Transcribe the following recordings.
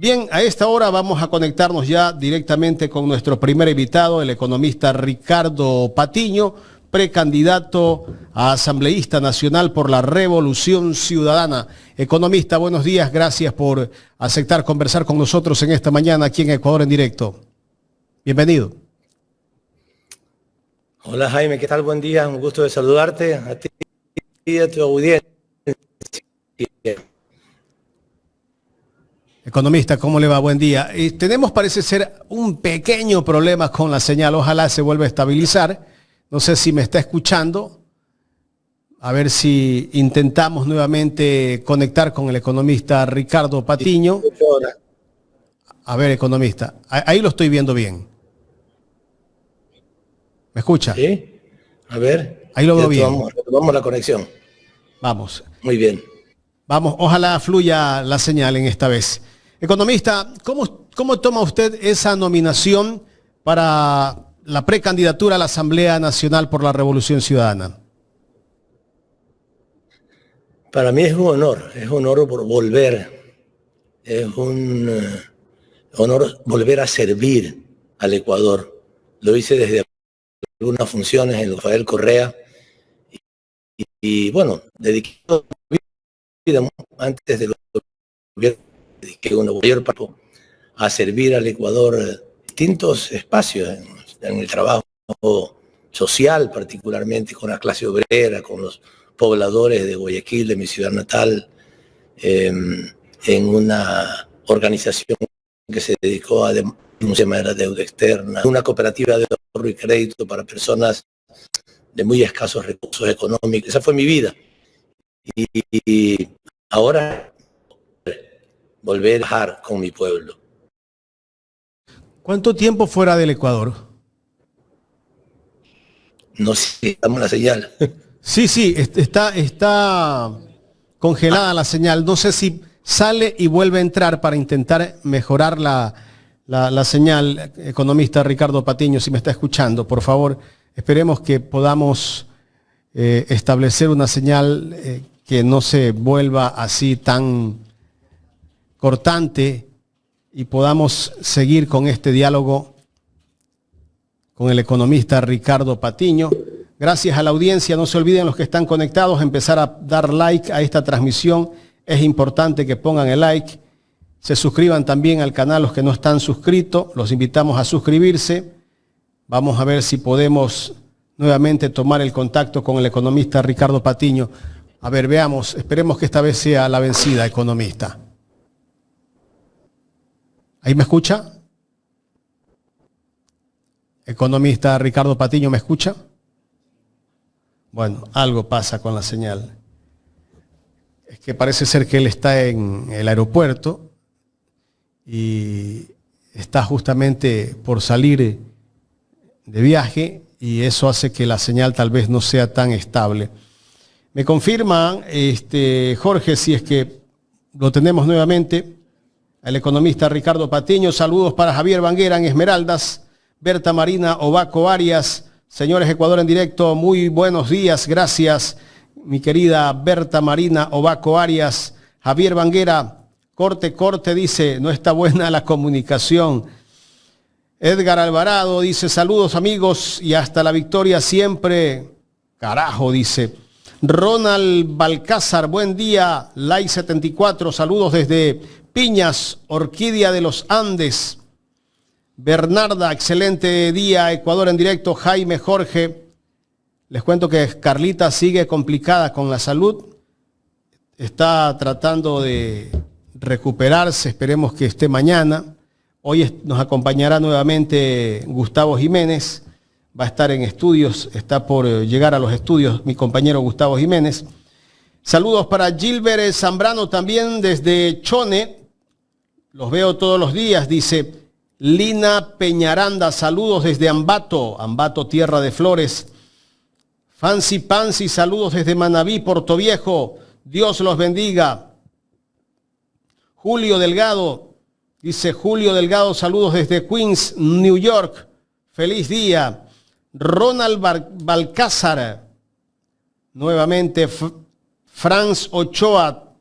Bien, a esta hora vamos a conectarnos ya directamente con nuestro primer invitado, el economista Ricardo Patiño, precandidato a asambleísta nacional por la Revolución Ciudadana. Economista, buenos días, gracias por aceptar conversar con nosotros en esta mañana aquí en Ecuador en directo. Bienvenido. Hola Jaime, ¿qué tal? Buen día, un gusto de saludarte a ti y a tu audiencia. Economista, ¿cómo le va? Buen día. Tenemos, parece ser, un pequeño problema con la señal. Ojalá se vuelva a estabilizar. No sé si me está escuchando. A ver si intentamos nuevamente conectar con el economista Ricardo Patiño. A ver, economista, ahí lo estoy viendo bien. ¿Me escucha? Sí. A ver. Ahí lo veo bien. Retomamos la conexión. Vamos. Muy bien. Vamos, ojalá fluya la señal en esta vez. Economista, ¿cómo toma usted esa nominación para la precandidatura a la Asamblea Nacional por la Revolución Ciudadana? Para mí es un honor por volver. Es un honor volver a servir al Ecuador. Lo hice desde algunas funciones en Rafael Correa y bueno, dediqué toda mi vida antes de lo que dediqué una mayor parte a servir al Ecuador distintos espacios en el trabajo social, particularmente con la clase obrera, con los pobladores de Guayaquil, de mi ciudad natal, en una organización que se dedicó a denunciar la deuda externa, una cooperativa de ahorro y crédito para personas de muy escasos recursos económicos. Esa fue mi vida. Y ahora volver a trabajar con mi pueblo. ¿Cuánto tiempo fuera del Ecuador? No sé si damos la señal. Sí, está congelada la señal. No sé si sale y vuelve a entrar para intentar mejorar la señal. Economista Ricardo Patiño, si me está escuchando, por favor, esperemos que podamos establecer una señal que no se vuelva así tan cortante y podamos seguir con este diálogo con el economista Ricardo Patiño. Gracias a la audiencia. No se olviden, los que están conectados, empezar a dar like a esta transmisión. Es importante que pongan el like. Se suscriban también al canal los que no están suscritos. Los invitamos a suscribirse. Vamos a ver si podemos nuevamente tomar el contacto con el economista Ricardo Patiño. A ver, veamos. Esperemos que esta vez sea la vencida, economista. ¿Ahí me escucha? Economista Ricardo Patiño, ¿me escucha? Bueno, algo pasa con la señal. Es que parece ser que él está en el aeropuerto y está justamente por salir de viaje y eso hace que la señal tal vez no sea tan estable. Me confirman, Jorge, si es que lo tenemos nuevamente, al economista Ricardo Patiño. Saludos para Javier Banguera en Esmeraldas, Berta Marina Obaco Arias. Señores, Ecuador en directo, muy buenos días, gracias, mi querida Berta Marina Obaco Arias. Javier Banguera, corte, dice, no está buena la comunicación. Edgar Alvarado dice, saludos amigos y hasta la victoria siempre. Carajo, dice. Ronald Balcázar, buen día. Lai 74, saludos desde Piñas, Orquídea de los Andes. Bernarda, excelente día, Ecuador en directo. Jaime, Jorge, les cuento que Carlita sigue complicada con la salud, está tratando de recuperarse, esperemos que esté mañana. Hoy nos acompañará nuevamente Gustavo Jiménez, va a estar en estudios, está por llegar a los estudios mi compañero Gustavo Jiménez. Saludos para Gilbert Zambrano también desde Chone, los veo todos los días, dice. Lina Peñaranda, saludos desde Ambato, Tierra de Flores. Fancy Pansy, saludos desde Manabí, Portoviejo, Dios los bendiga. Julio Delgado, dice Julio Delgado, saludos desde Queens, New York, feliz día. Ronald Balcázar, nuevamente Franz Ochoa,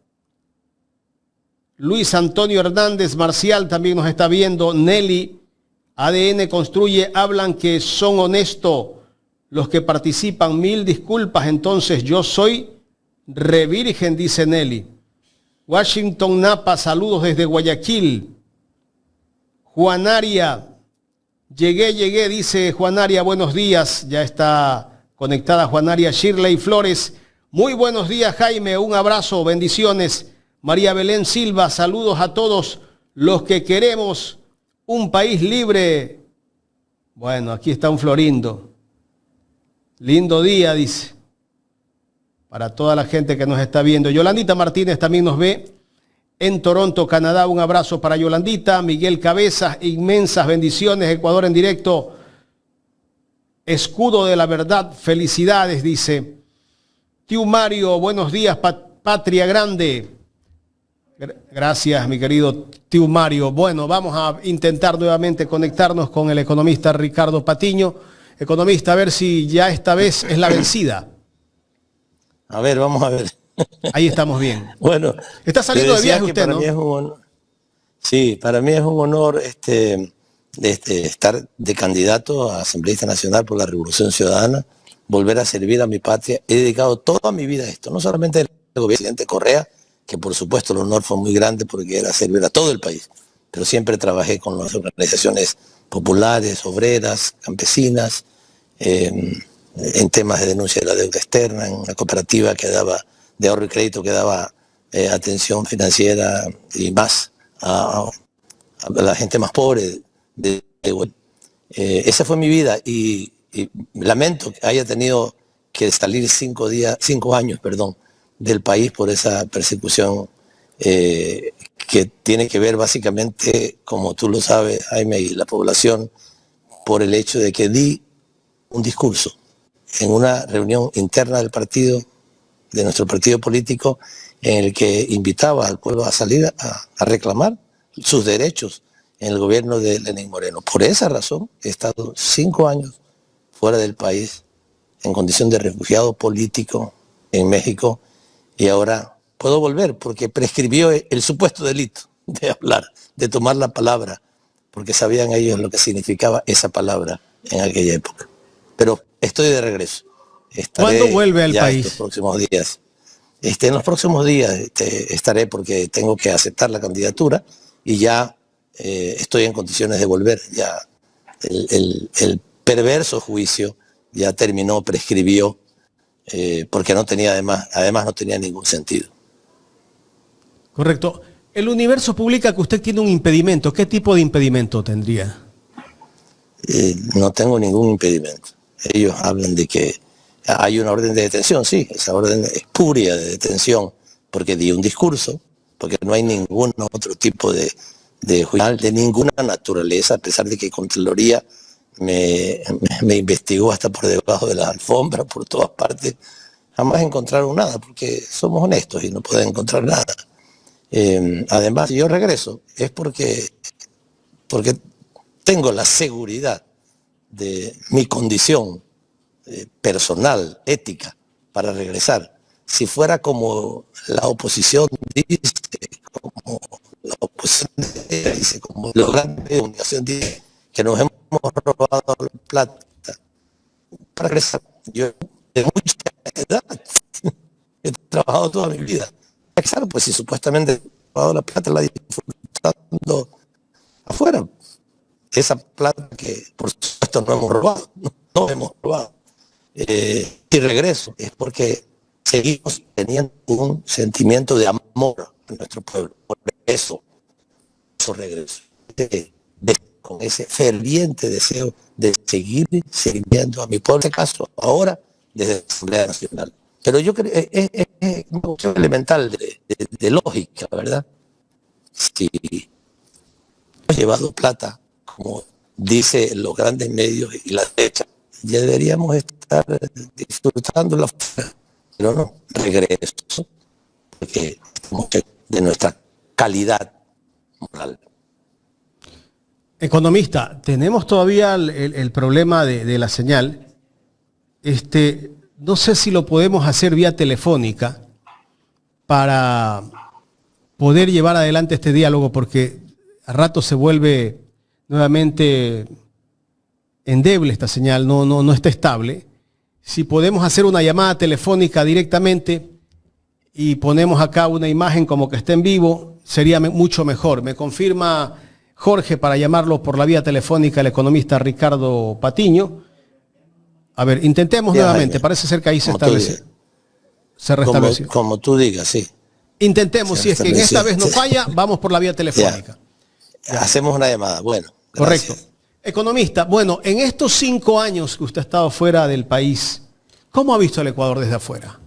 Luis Antonio Hernández Marcial también nos está viendo. Nelly, ADN Construye, hablan que son honestos los que participan. Mil disculpas, entonces yo soy revirgen, dice Nelly. Washington Napa, saludos desde Guayaquil. Juanaria, llegué, dice Juanaria, buenos días. Ya está conectada Juanaria. Shirley Flores, muy buenos días, Jaime, un abrazo, bendiciones. María Belén Silva, saludos a todos los que queremos un país libre. Bueno, aquí está un Florindo. Lindo día, dice. Para toda la gente que nos está viendo. Yolandita Martínez también nos ve en Toronto, Canadá. Un abrazo para Yolandita. Miguel Cabezas, inmensas bendiciones. Ecuador en directo. Escudo de la verdad, felicidades, dice. Tío Mario, buenos días, Patria Grande. Gracias, mi querido tío Mario. Bueno, vamos a intentar nuevamente conectarnos con el economista Ricardo Patiño. Economista, a ver si ya esta vez es la vencida. A ver, vamos a ver. Ahí estamos bien. Bueno, está saliendo de viaje usted, para ¿no? Mí es un honor, sí, para mí es un honor estar de candidato a asambleísta nacional por la Revolución Ciudadana, volver a servir a mi patria. He dedicado toda mi vida a esto, no solamente el gobierno del presidente Correa, que por supuesto el honor fue muy grande porque era servir a todo el país, pero siempre trabajé con las organizaciones populares, obreras, campesinas, en temas de denuncia de la deuda externa, en una cooperativa que daba de ahorro y crédito que daba atención financiera y más a la gente más pobre. Esa fue mi vida y lamento que haya tenido que salir 5 años del país por esa persecución que tiene que ver básicamente, como tú lo sabes, Jaime, y la población, por el hecho de que di un discurso en una reunión interna del partido, de nuestro partido político, en el que invitaba al pueblo a salir a reclamar sus derechos en el gobierno de Lenín Moreno. Por esa razón he estado 5 años fuera del país en condición de refugiado político en México y ahora puedo volver porque prescribió el supuesto delito de hablar, de tomar la palabra, porque sabían ellos lo que significaba esa palabra en aquella época. Pero estoy de regreso. ¿Cuándo vuelve al país? Estos próximos días. En los próximos días estaré porque tengo que aceptar la candidatura y ya estoy en condiciones de volver. Ya el perverso juicio ya terminó, prescribió, porque no tenía además no tenía ningún sentido. Correcto. El Universo publica que usted tiene un impedimento. ¿Qué tipo de impedimento tendría? No tengo ningún impedimento. Ellos hablan de que hay una orden de detención, sí, esa orden espuria de detención, porque di un discurso, porque no hay ningún otro tipo de juicio de ninguna naturaleza, a pesar de que Contraloría me investigó hasta por debajo de la alfombra, por todas partes. Jamás encontraron nada, porque somos honestos y no pueden encontrar nada. Además, si yo regreso, es porque tengo la seguridad de mi condición personal, ética, para regresar. Si fuera como la oposición dice, como la oposición dice, como los grandes de comunicación dice, que nos hemos robado la plata, para regresar. Yo de mucha edad he trabajado toda mi vida. Claro, pues si supuestamente he robado la plata, la disfrutando afuera. Esa plata que por supuesto no hemos robado, no hemos robado. Si regreso es porque seguimos teniendo un sentimiento de amor a nuestro pueblo. Por eso regreso. Con ese ferviente deseo de seguir sirviendo a mi pueblo, en este caso ahora desde la Asamblea Nacional. Pero yo creo que es una cuestión elemental de lógica, ¿verdad? Si hemos llevado plata, como dicen los grandes medios y la derecha, ya deberíamos estar disfrutándola, pero no, regreso, porque de nuestra calidad moral. Economista, tenemos todavía el problema de la señal. No sé si lo podemos hacer vía telefónica para poder llevar adelante este diálogo, porque a rato se vuelve nuevamente endeble esta señal, no está estable. Si podemos hacer una llamada telefónica directamente y ponemos acá una imagen como que está en vivo, sería mucho mejor. Me confirma Jorge para llamarlo por la vía telefónica el economista Ricardo Patiño. A ver, intentemos nuevamente. Jaime, parece ser que ahí se restableció. Como tú digas, sí. Intentemos, si es que en esta vez no falla, vamos por la vía telefónica. Ya. Hacemos una llamada, bueno. Gracias. Correcto. Economista, bueno, en estos 5 años que usted ha estado fuera del país, ¿cómo ha visto el Ecuador desde afuera?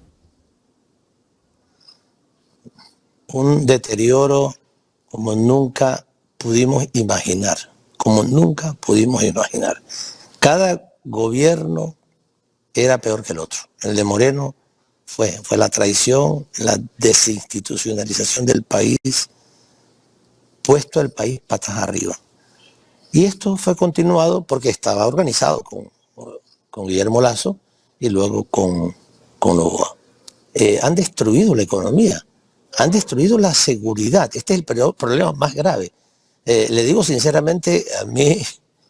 Un deterioro como nunca pudimos imaginar, Cada gobierno era peor que el otro. El de Moreno fue la traición, la desinstitucionalización del país, puesto el país patas arriba. Y esto fue continuado porque estaba organizado con Guillermo Lasso y luego con Noboa. Han destruido la economía, han destruido la seguridad. Este es el problema más grave. Le digo sinceramente, a mí,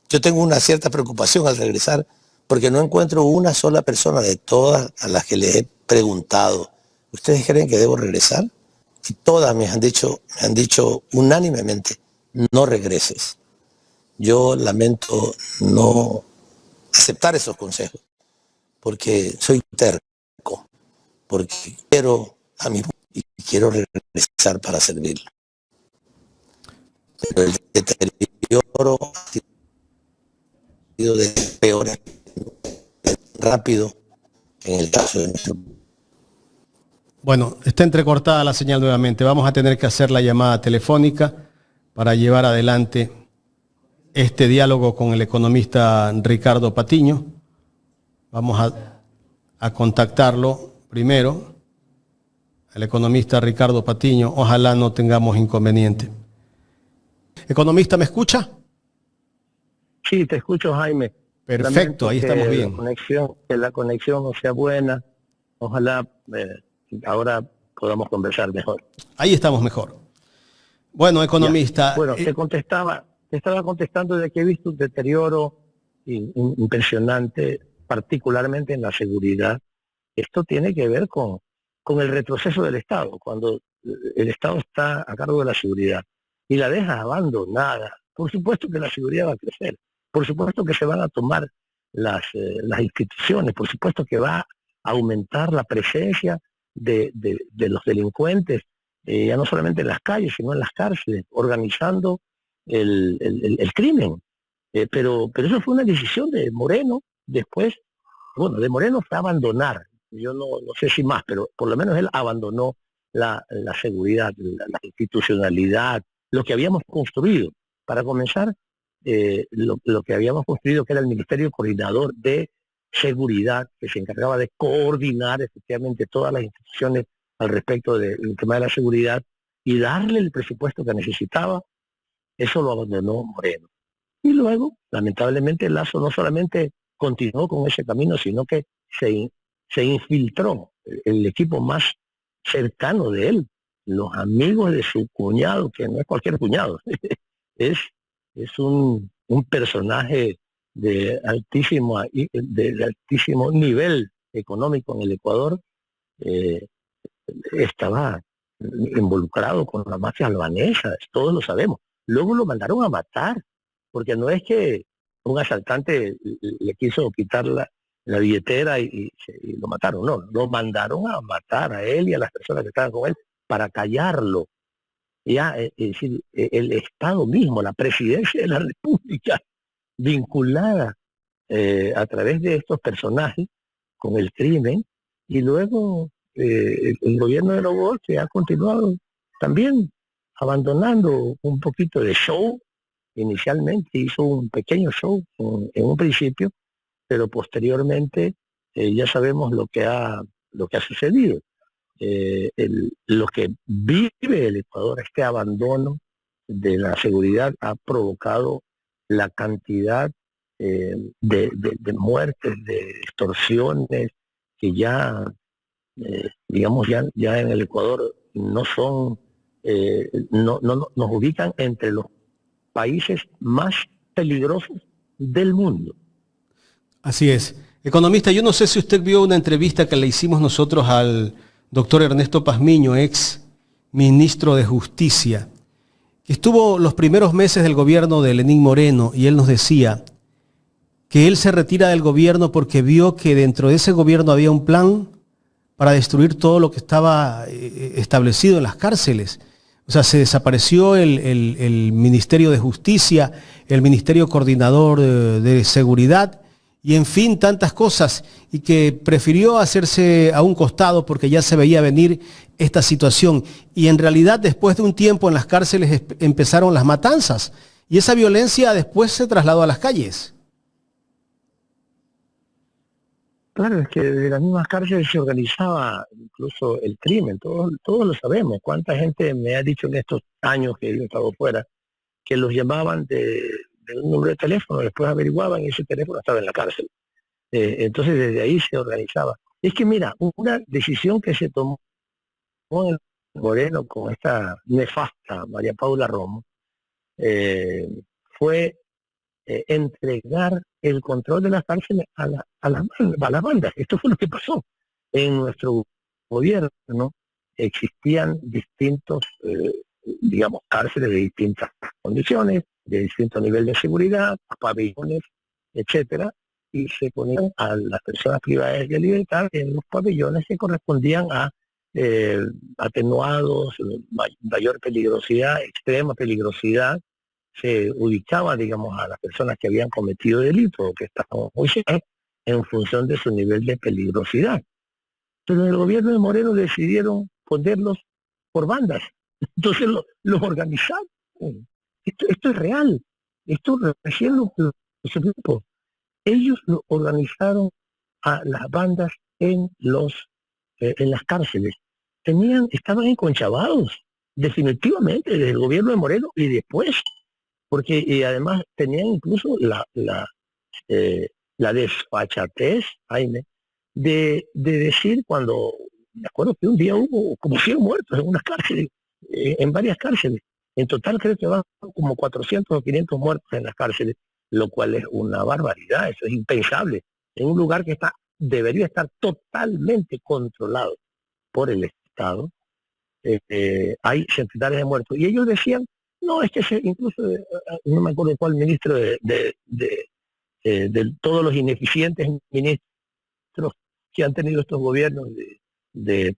yo tengo una cierta preocupación al regresar porque no encuentro una sola persona de todas a las que les he preguntado, ¿ustedes creen que debo regresar? Y todas me han dicho unánimemente, no regreses. Yo lamento no aceptar esos consejos, porque soy terco, porque quiero a mi pueblo y quiero regresar para servirlo. Pero el deterioro ha sido de peor rápido en el caso de nuestro. Bueno, está entrecortada la señal nuevamente. Vamos a tener que hacer la llamada telefónica para llevar adelante este diálogo con el economista Ricardo Patiño. Vamos a contactarlo primero, el economista Ricardo Patiño. Ojalá no tengamos inconveniente. Economista, ¿me escucha? Sí, te escucho, Jaime. Perfecto, ahí estamos bien. Que la conexión no sea buena. Ojalá ahora podamos conversar mejor. Ahí estamos mejor. Bueno, economista. Ya. Bueno, te estaba contestando de que he visto un deterioro impresionante, particularmente en la seguridad. Esto tiene que ver con el retroceso del Estado, cuando el Estado está a cargo de la seguridad y la deja abandonada. Por supuesto que la seguridad va a crecer, por supuesto que se van a tomar las instituciones, por supuesto que va a aumentar la presencia de los delincuentes, ya no solamente en las calles, sino en las cárceles, organizando el crimen. Pero eso fue una decisión de Moreno. Después, bueno, de Moreno fue abandonar, yo no sé si más, pero por lo menos él abandonó la seguridad, la institucionalidad, lo que habíamos construido. Para comenzar, lo que habíamos construido, que era el Ministerio Coordinador de Seguridad, que se encargaba de coordinar efectivamente todas las instituciones al respecto del tema de la seguridad y darle el presupuesto que necesitaba. Eso lo abandonó Moreno. Y luego, lamentablemente, Lasso no solamente continuó con ese camino, sino que se infiltró el equipo más cercano de él, los amigos de su cuñado, que no es cualquier cuñado, es un personaje de altísimo nivel económico en el Ecuador. Estaba involucrado con la mafia albanesa, todos lo sabemos. Luego lo mandaron a matar, porque no es que un asaltante le quiso quitar la billetera y lo mataron, no, lo mandaron a matar a él y a las personas que estaban con él para callarlo. Ya, es decir, el Estado mismo, la presidencia de la República, vinculada a través de estos personajes con el crimen, y luego el gobierno de Noboa, que ha continuado también abandonando un poquito de show. Inicialmente hizo un pequeño show en un principio, pero posteriormente ya sabemos lo que ha sucedido. Lo que vive el Ecuador, este abandono de la seguridad, ha provocado la cantidad de muertes, de extorsiones, que ya, digamos, ya en el Ecuador no son nos ubican entre los países más peligrosos del mundo. Así es. Economista, yo no sé si usted vio una entrevista que le hicimos nosotros al doctor Ernesto Pazmiño, ex ministro de Justicia, que estuvo los primeros meses del gobierno de Lenín Moreno, y él nos decía que él se retira del gobierno porque vio que dentro de ese gobierno había un plan para destruir todo lo que estaba establecido en las cárceles. O sea, se desapareció el Ministerio de Justicia, el Ministerio Coordinador de Seguridad, y en fin, tantas cosas, y que prefirió hacerse a un costado porque ya se veía venir esta situación. Y en realidad, después de un tiempo en las cárceles empezaron las matanzas, y esa violencia después se trasladó a las calles. Claro, es que desde las mismas cárceles se organizaba incluso el crimen, todos lo sabemos. ¿Cuánta gente me ha dicho en estos años que yo he estado fuera que los llamaban de un número de teléfono, después averiguaban y ese teléfono estaba en la cárcel? Entonces desde ahí se organizaba. Es que mira, una decisión que se tomó en Moreno con esta nefasta María Paula Romo fue entregar el control de las cárceles a las bandas. Esto fue lo que pasó. En nuestro gobierno existían distintos, digamos, cárceles de distintas condiciones, de distinto nivel de seguridad, pabellones, etcétera, y se ponían a las personas privadas de libertad en los pabellones que correspondían a atenuados, mayor peligrosidad, extrema peligrosidad. Se ubicaba, digamos, a las personas que habían cometido delito o que estaban muy cerca en función de su nivel de peligrosidad. Pero en el gobierno de Moreno decidieron ponerlos por bandas. Entonces los organizaron. Esto es real. Esto recién lo supo. Ellos lo organizaron a las bandas en las cárceles. Estaban enconchavados, definitivamente, desde el gobierno de Moreno y después, porque además tenían incluso la desfachatez, Jaime, de decir cuando, me acuerdo que un día hubo como 100 muertos en unas cárceles, en varias cárceles. En total creo que van como 400 o 500 muertos en las cárceles, lo cual es una barbaridad, eso es impensable. En un lugar que debería estar totalmente controlado por el Estado, hay centenares de muertos. Y ellos decían, no, es que incluso, no me acuerdo cuál ministro de todos los ineficientes ministros que han tenido estos gobiernos de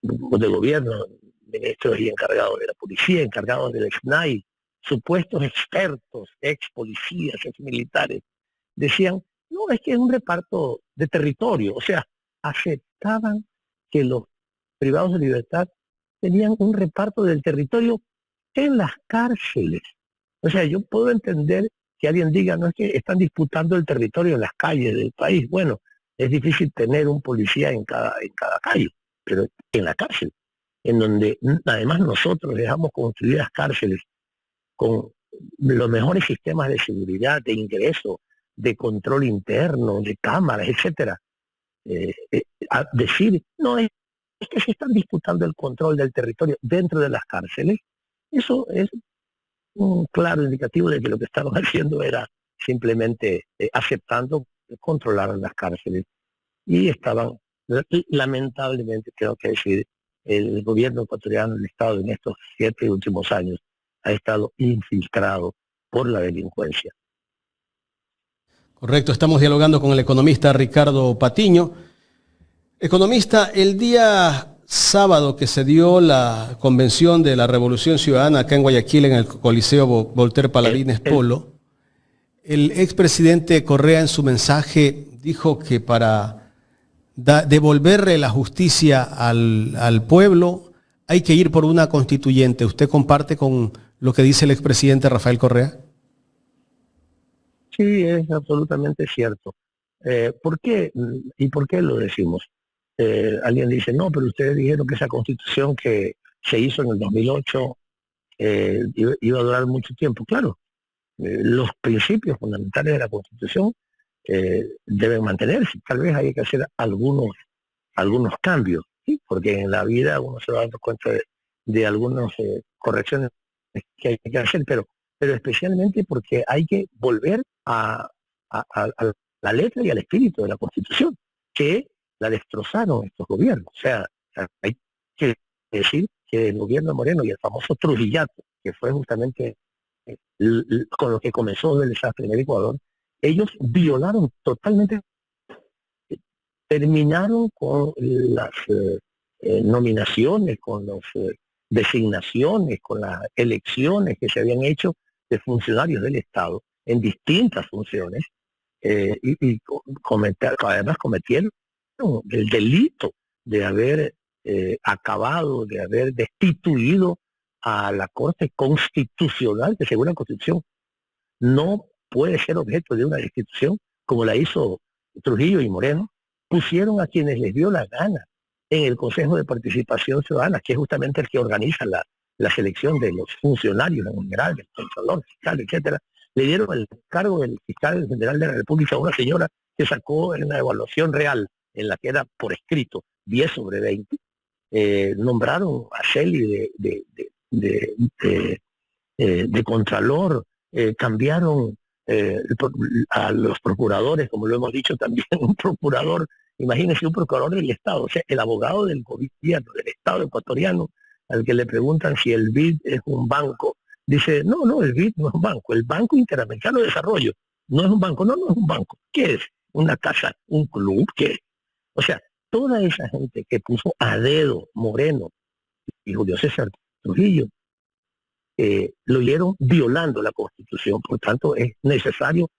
gobierno, ministros y encargados de la policía, encargados del SNAI, supuestos expertos, ex policías, ex militares, decían, no, es que es un reparto de territorio, o sea, aceptaban que los privados de libertad tenían un reparto del territorio en las cárceles. O sea, yo puedo entender que alguien diga, no es que están disputando el territorio en las calles del país. Bueno, es difícil tener un policía en cada calle, pero en la cárcel, en donde además nosotros dejamos construidas cárceles con los mejores sistemas de seguridad, de ingreso, de control interno, de cámaras, etcétera. A decir, no, es que se están disputando el control del territorio dentro de las cárceles, eso es un claro indicativo de que lo que estaban haciendo era simplemente aceptando controlar las cárceles. Y estaban, lamentablemente, tengo que decir, el gobierno ecuatoriano, el Estado, en estos 7 últimos años, ha estado infiltrado por la delincuencia. Correcto, estamos dialogando con el economista Ricardo Patiño. Economista, el día sábado que se dio la convención de la Revolución Ciudadana acá en Guayaquil, en el Coliseo Voltaire Paladines Polo, el expresidente Correa en su mensaje dijo que para devolverle la justicia al pueblo hay que ir por una constituyente. ¿Usted comparte con lo que dice el expresidente Rafael Correa? Sí, es absolutamente cierto. ¿Por qué? ¿Y por qué lo decimos? Alguien dice, no, pero ustedes dijeron que esa constitución que se hizo en el 2008 iba a durar mucho tiempo. Claro, los principios fundamentales de la constitución deben mantenerse. Tal vez hay que hacer algunos cambios, ¿sí? Porque en la vida uno se va dando cuenta de algunas correcciones que hay que hacer, pero especialmente porque hay que volver a la letra y al espíritu de la Constitución, que la destrozaron estos gobiernos. O sea, hay que decir que el gobierno de Moreno y el famoso Trujillato, que fue justamente con lo que comenzó el desastre en el Ecuador, ellos violaron totalmente, terminaron con las nominaciones, con las designaciones, con las elecciones que se habían hecho de funcionarios del Estado en distintas funciones, además cometieron el delito de haber acabado, de haber destituido a la Corte Constitucional, que según la Constitución no puede ser objeto de una destitución, como la hizo Trujillo y Moreno. Pusieron a quienes les dio la gana en el Consejo de Participación Ciudadana, que es justamente el que organiza la selección de los funcionarios en general, del Contralor, fiscal, etcétera. Le dieron el cargo del fiscal general de la República a una señora que sacó en una evaluación real, en la que era por escrito 10/20. Nombraron a Shelley de Contralor, cambiaron a los procuradores, como lo hemos dicho también, un procurador, imagínense, un procurador del Estado, o sea, el abogado del gobierno del Estado ecuatoriano, al que le preguntan si el BID es un banco, dice, no, el BID no es un banco, el Banco Interamericano de Desarrollo no es un banco, no es un banco. ¿Qué es? ¿Una casa? ¿Un club? ¿Qué es? O sea, toda esa gente que puso a dedo Moreno y Julio César Trujillo, lo oyeron violando la Constitución. Por tanto, es necesario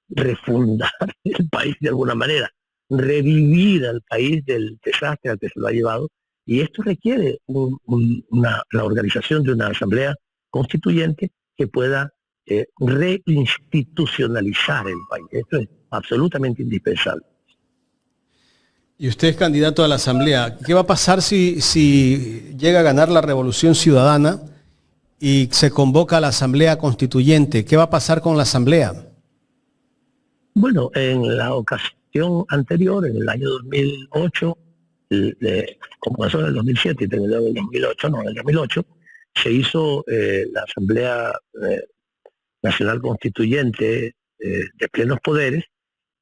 refundar el país de alguna manera, revivir al país del desastre al que se lo ha llevado, y esto requiere la organización de una asamblea constituyente que pueda reinstitucionalizar el país. Esto es absolutamente indispensable. Y usted es candidato a la asamblea. ¿Qué va a pasar si llega a ganar la Revolución Ciudadana y se convoca a la asamblea constituyente? ¿Qué va a pasar con la asamblea? Bueno, en la ocasión anterior, en el año 2008, comenzó en el 2007 y terminó en el 2008, en el 2008, se hizo la Asamblea Nacional Constituyente de plenos poderes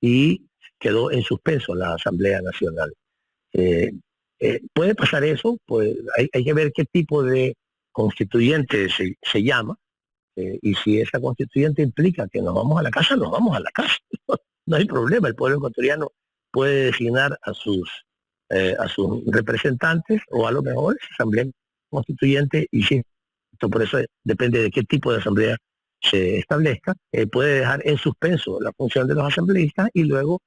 y quedó en suspenso la Asamblea Nacional. ¿Puede pasar eso? Pues hay que ver qué tipo de constituyente se llama, y si esa constituyente implica que nos vamos a la casa, nos vamos a la casa. No hay problema, el pueblo ecuatoriano puede designar a sus representantes, o a lo mejor esa asamblea constituyente, y sí, por eso depende de qué tipo de asamblea se establezca, puede dejar en suspenso la función de los asambleístas y luego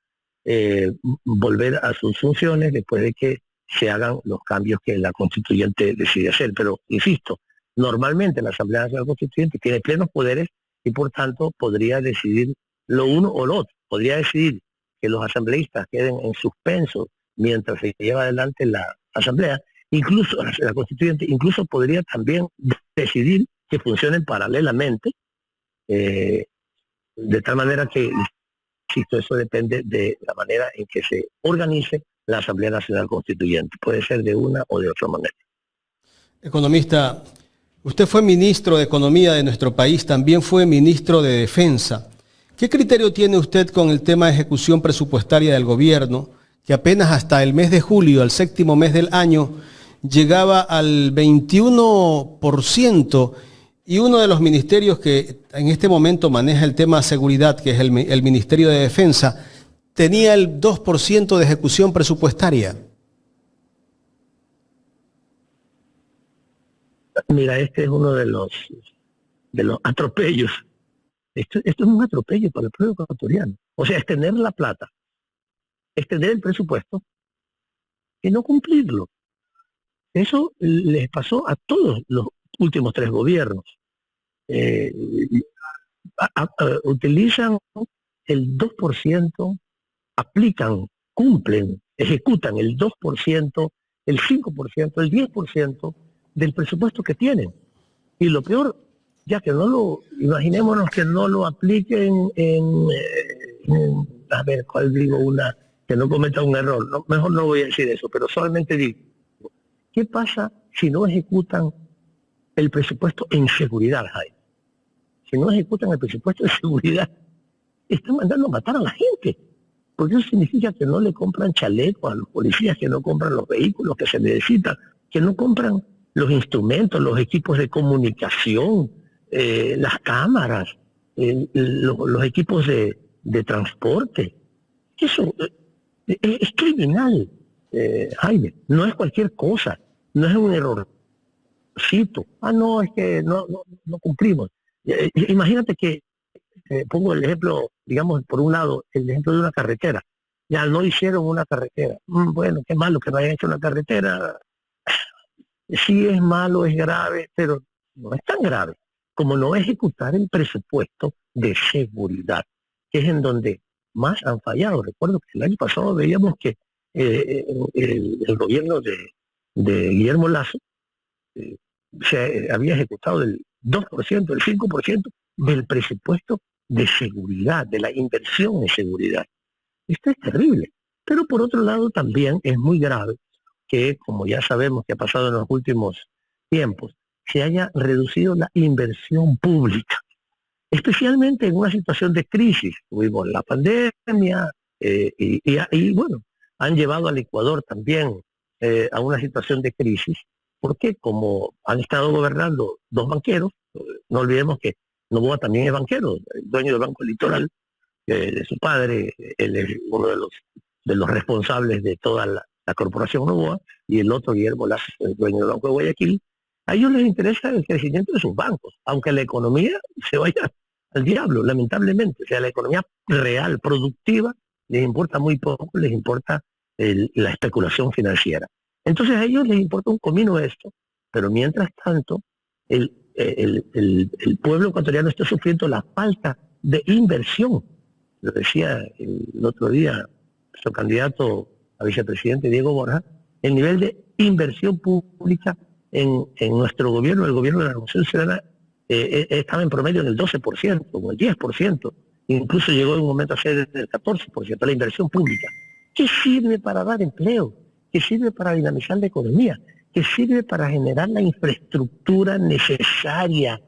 volver a sus funciones después de que se hagan los cambios que la constituyente decide hacer. Pero, insisto, normalmente la Asamblea Nacional Constituyente tiene plenos poderes y por tanto podría decidir lo uno o lo otro. Podría decidir que los asambleístas queden en suspenso mientras se lleva adelante la asamblea. Incluso la constituyente incluso podría también decidir que funcionen paralelamente, de tal manera que, insisto, eso depende de la manera en que se organice la Asamblea Nacional Constituyente. Puede ser de una o de otra manera. Economista, usted fue ministro de Economía de nuestro país, también fue ministro de Defensa. ¿Qué criterio tiene usted con el tema de ejecución presupuestaria del gobierno, que apenas hasta el mes de julio, al séptimo mes del año, llegaba al 21%, y uno de los ministerios que en este momento maneja el tema de seguridad, que es el Ministerio de Defensa, tenía el 2% de ejecución presupuestaria? Mira, este es uno de los atropellos. Esto es un atropello para el pueblo ecuatoriano. O sea, es tener la plata, es tener el presupuesto y no cumplirlo. Eso les pasó a todos los últimos 3 gobiernos. Utilizan el 2%, aplican, cumplen, ejecutan el 2%, el 5%, el 10% del presupuesto que tienen. Y lo peor, ya que imaginémonos que no lo apliquen a ver, ¿cuál digo? Que no cometa un error. No, mejor no voy a decir eso, pero solamente digo, ¿qué pasa si no ejecutan el presupuesto en seguridad, Jaime. Si no ejecutan el presupuesto de seguridad, están mandando a matar a la gente. Porque eso significa que no le compran chalecos a los policías, que no compran los vehículos que se necesitan, que no compran los instrumentos, los equipos de comunicación, las cámaras, los equipos de transporte. Eso es criminal, Jaime. No es cualquier cosa. No es un errorcito. No, es que no cumplimos. Imagínate que, pongo el ejemplo, digamos, por un lado, el ejemplo de una carretera. Ya no hicieron una carretera. Bueno, qué malo que no hayan hecho una carretera. Sí es malo, es grave, pero no es tan grave como no ejecutar el presupuesto de seguridad, que es en donde más han fallado. Recuerdo que el año pasado veíamos que el gobierno de Guillermo Lasso se había ejecutado el 2%, el 5% del presupuesto de seguridad, de la inversión en seguridad. Esto es terrible. Pero por otro lado también es muy grave que, como ya sabemos que ha pasado en los últimos tiempos, se haya reducido la inversión pública, especialmente en una situación de crisis. Tuvimos la pandemia y bueno, han llevado al Ecuador también a una situación de crisis, porque como han estado gobernando dos banqueros, no olvidemos que Noboa también es banquero, el dueño del Banco Litoral, de su padre, él es uno de los responsables de toda la corporación Noboa, y el otro, Guillermo Lasso, el dueño del Banco de Guayaquil. A ellos les interesa el crecimiento de sus bancos, aunque la economía se vaya al diablo, lamentablemente. O sea, la economía real, productiva, les importa muy poco, les importa la especulación financiera. Entonces a ellos les importa un comino esto, pero mientras tanto, el pueblo ecuatoriano está sufriendo la falta de inversión. Lo decía el otro día su candidato a vicepresidente, Diego Borja, el nivel de inversión pública en nuestro gobierno, el gobierno de la Revolución Ciudadana, estaba en promedio en el 12%, o el 10%, incluso llegó en un momento a ser el 14%, la inversión pública. ¿Qué sirve para dar empleo? ¿Qué sirve para dinamizar la economía? ¿Qué sirve para generar la infraestructura necesaria,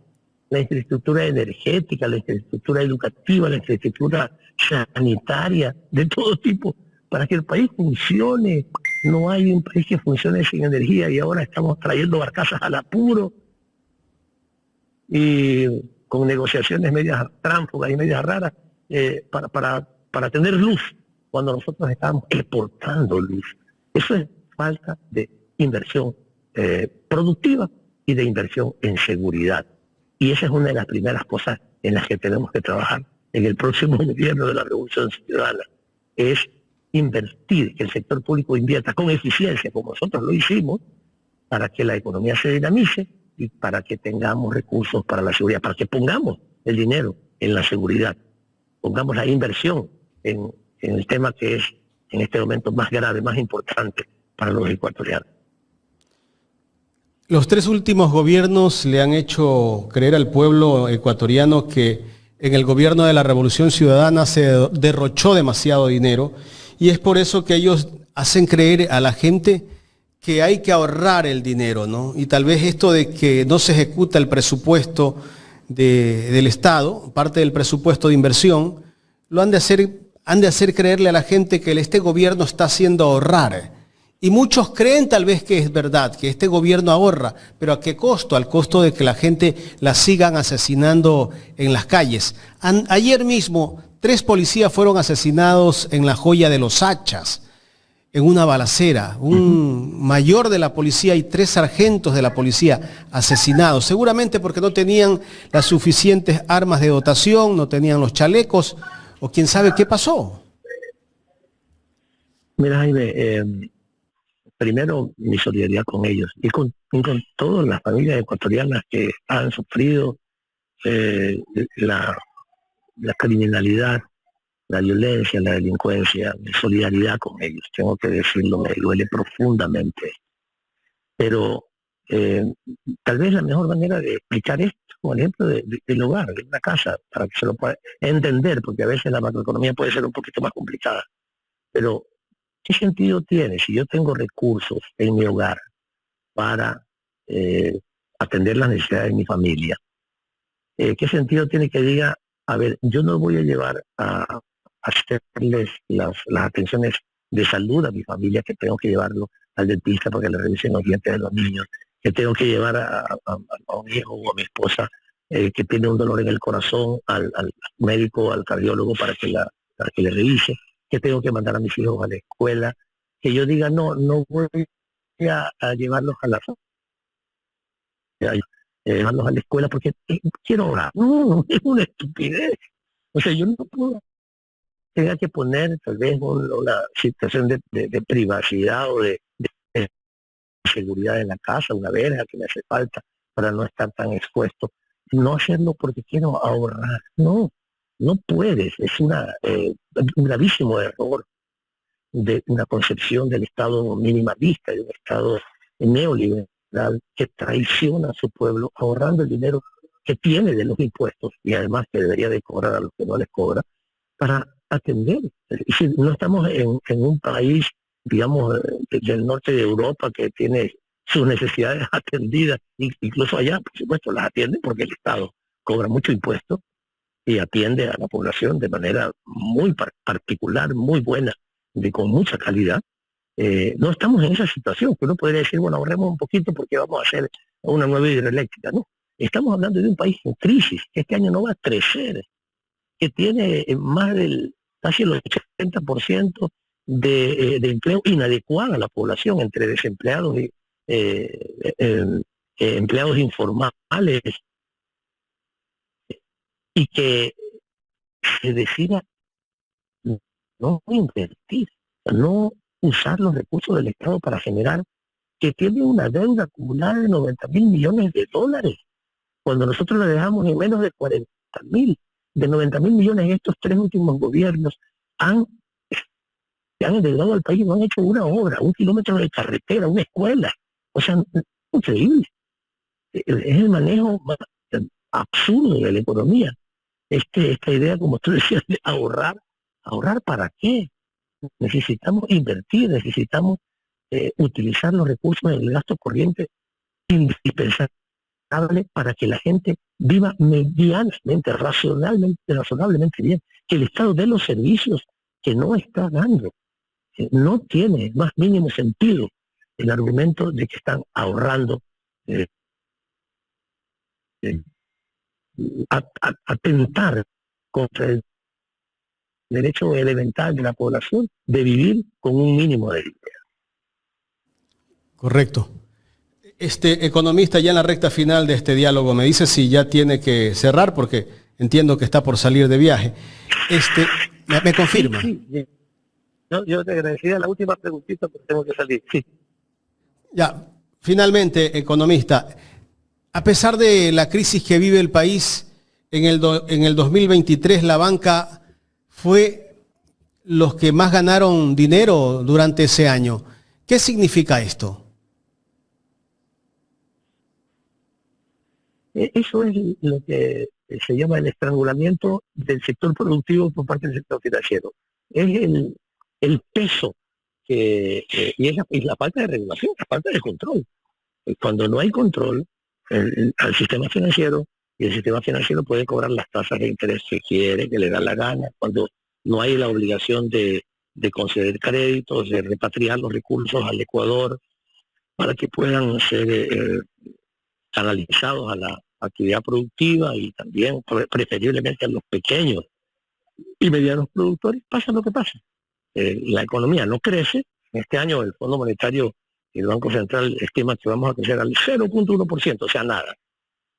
la infraestructura energética, la infraestructura educativa, la infraestructura sanitaria, de todo tipo, para que el país funcione? No hay un país que funcione sin energía y ahora estamos trayendo barcazas al apuro y con negociaciones medias tránfugas y medias raras para tener luz cuando nosotros estamos exportando luz. Eso es falta de inversión productiva y de inversión en seguridad. Y esa es una de las primeras cosas en las que tenemos que trabajar en el próximo gobierno de la Revolución Ciudadana. Es invertir, que el sector público invierta con eficiencia, como nosotros lo hicimos, para que la economía se dinamice y para que tengamos recursos para la seguridad, para que pongamos el dinero en la seguridad, pongamos la inversión en el tema que es en este momento más grave, más importante para los ecuatorianos. Los tres últimos gobiernos le han hecho creer al pueblo ecuatoriano que en el gobierno de la Revolución Ciudadana se derrochó demasiado dinero, y es por eso que ellos hacen creer a la gente que hay que ahorrar el dinero, ¿no? Y tal vez esto de que no se ejecuta el presupuesto del Estado, parte del presupuesto de inversión, lo han de hacer creerle a la gente que este gobierno está haciendo ahorrar. Y muchos creen tal vez que es verdad, que este gobierno ahorra, pero ¿a qué costo? Al costo de que la gente la sigan asesinando en las calles. Ayer mismo, 3 policías fueron asesinados en La Joya de los Hachas, en una balacera. Un mayor de la policía y 3 sargentos de la policía asesinados, seguramente porque no tenían las suficientes armas de dotación, no tenían los chalecos, o quién sabe qué pasó. Mira, Jaime, primero mi solidaridad con ellos y con todas las familias ecuatorianas que han sufrido la criminalidad, la violencia, la delincuencia. Mi solidaridad con ellos, tengo que decirlo, me duele profundamente. Pero tal vez la mejor manera de explicar esto, por ejemplo, del hogar, de una casa, para que se lo pueda entender, porque a veces la macroeconomía puede ser un poquito más complicada. Pero ¿qué sentido tiene si yo tengo recursos en mi hogar para atender las necesidades de mi familia. ¿Qué sentido tiene que diga, a ver, yo no voy a llevar a hacerles las atenciones de salud a mi familia, que tengo que llevarlo al dentista para que le revisen los dientes de los niños, que tengo que llevar a un hijo o a mi esposa que tiene un dolor en el corazón al médico, al cardiólogo para que le revise, que tengo que mandar a mis hijos a la escuela, que yo diga, no voy a llevarlos a la llevarlos a la escuela porque quiero orar. No, es una estupidez. O sea, yo no puedo tenga que poner tal vez una situación de privacidad o de seguridad en la casa, una verja que me hace falta para no estar tan expuesto. No hacerlo porque quiero ahorrar. No puedes. Es un gravísimo error de una concepción del Estado minimalista, de un Estado neoliberal que traiciona a su pueblo ahorrando el dinero que tiene de los impuestos y además que debería de cobrar a los que no les cobra para atender. Si no estamos en un país, digamos, del norte de Europa que tiene sus necesidades atendidas, incluso allá, por supuesto, las atiende porque el Estado cobra mucho impuesto y atiende a la población de manera muy particular, muy buena, con mucha calidad. No estamos en esa situación, que uno podría decir, bueno, ahorremos un poquito porque vamos a hacer una nueva hidroeléctrica. No, estamos hablando de un país en crisis, que este año no va a crecer, que tiene más del casi el 80% de empleo inadecuado a la población, entre desempleados y empleados informales, y que se decida no invertir, no usar los recursos del Estado para generar, que tiene una deuda acumulada de 90.000 millones de dólares, cuando nosotros la dejamos en menos de 40.000. De 90.000 millones estos 3 últimos gobiernos se han endeudado al país, no han hecho una obra, un kilómetro de carretera, una escuela. O sea, increíble. Es el manejo más absurdo de la economía. Esta idea, como tú decías, de ahorrar. ¿Ahorrar para qué? Necesitamos invertir, necesitamos utilizar los recursos del gasto corriente indispensable para que la gente viva medianamente, razonablemente bien, que el Estado dé los servicios que no está dando. No tiene más mínimo sentido el argumento de que están ahorrando, atentar contra el derecho elemental de la población de vivir con un mínimo de dinero. Correcto. Economista, ya en la recta final de este diálogo, me dice si ya tiene que cerrar, porque entiendo que está por salir de viaje. ¿Me confirma? Sí. No, yo te agradecería la última preguntita porque tengo que salir. Sí. Ya, finalmente, economista, a pesar de la crisis que vive el país, en el 2023 la banca fue los que más ganaron dinero durante ese año. ¿Qué significa esto? Eso es lo que se llama el estrangulamiento del sector productivo por parte del sector financiero. Es el peso y la falta de regulación, la falta de control. Cuando no hay control al sistema financiero, y el sistema financiero puede cobrar las tasas de interés que quiere, que le da la gana, cuando no hay la obligación de conceder créditos, de repatriar los recursos al Ecuador para que puedan ser canalizados a la actividad productiva y también preferiblemente a los pequeños y medianos productores, pasa lo que pasa. La economía no crece. Este año el Fondo Monetario y el Banco Central estima que vamos a crecer al 0.1%, o sea, nada.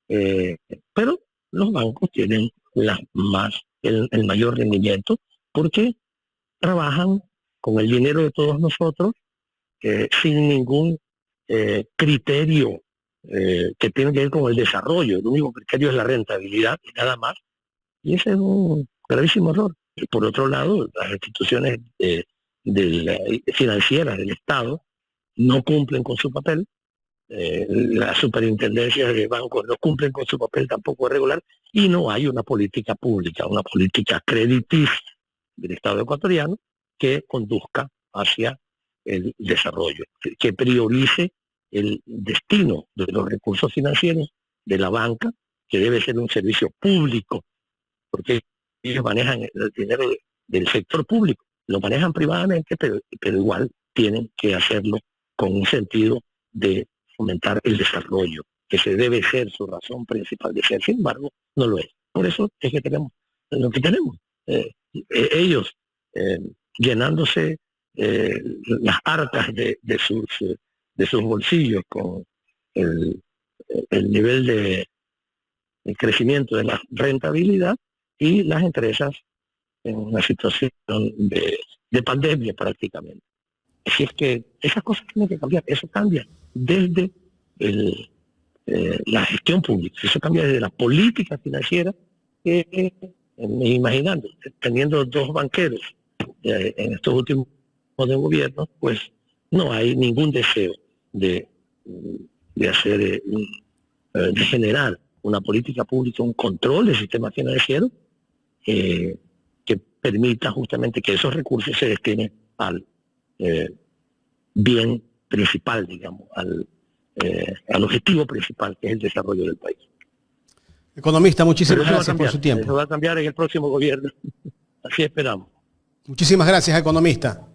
Pero los bancos tienen el mayor rendimiento porque trabajan con el dinero de todos nosotros sin ningún criterio que tiene que ver con el desarrollo. El único criterio es la rentabilidad y nada más. Y ese es un gravísimo error. Y por otro lado, las instituciones financieras del Estado no cumplen con su papel. Las superintendencias de bancos no cumplen con su papel tampoco regular, y no hay una política pública, una política crediticia del Estado ecuatoriano que conduzca hacia el desarrollo, que priorice el destino de los recursos financieros de la banca, que debe ser un servicio público, porque ellos manejan el dinero del sector público, lo manejan privadamente, pero igual tienen que hacerlo con un sentido de fomentar el desarrollo, que se debe ser su razón principal de ser. Sin embargo, no lo es. Por eso es que tenemos lo que tenemos. Ellos llenándose las arcas de sus bolsillos con el nivel de crecimiento de la rentabilidad, y las empresas en una situación de pandemia prácticamente. Así es que esas cosas tienen que cambiar. Eso cambia desde la gestión pública, eso cambia desde la política financiera, imaginando, teniendo dos banqueros en estos últimos de gobierno, pues no hay ningún deseo de hacer, de generar una política pública, un control del sistema financiero que permita justamente que esos recursos se destinen al bien principal, digamos, al objetivo principal, que es el desarrollo del país. Economista, muchísimas gracias por su tiempo. Eso va a cambiar en el próximo gobierno. Así esperamos. Muchísimas gracias, economista.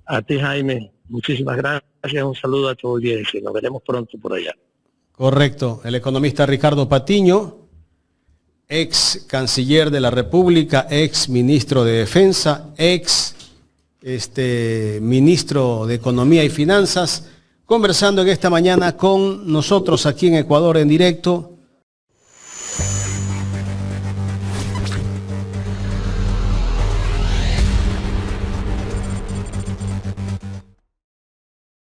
A ti, Jaime, muchísimas gracias. Un saludo a tu audiencia. Nos veremos pronto por allá. Correcto. El economista Ricardo Patiño, ex canciller de la República, ex ministro de Defensa, ex ministro de Economía y Finanzas, conversando en esta mañana con nosotros aquí en Ecuador en directo.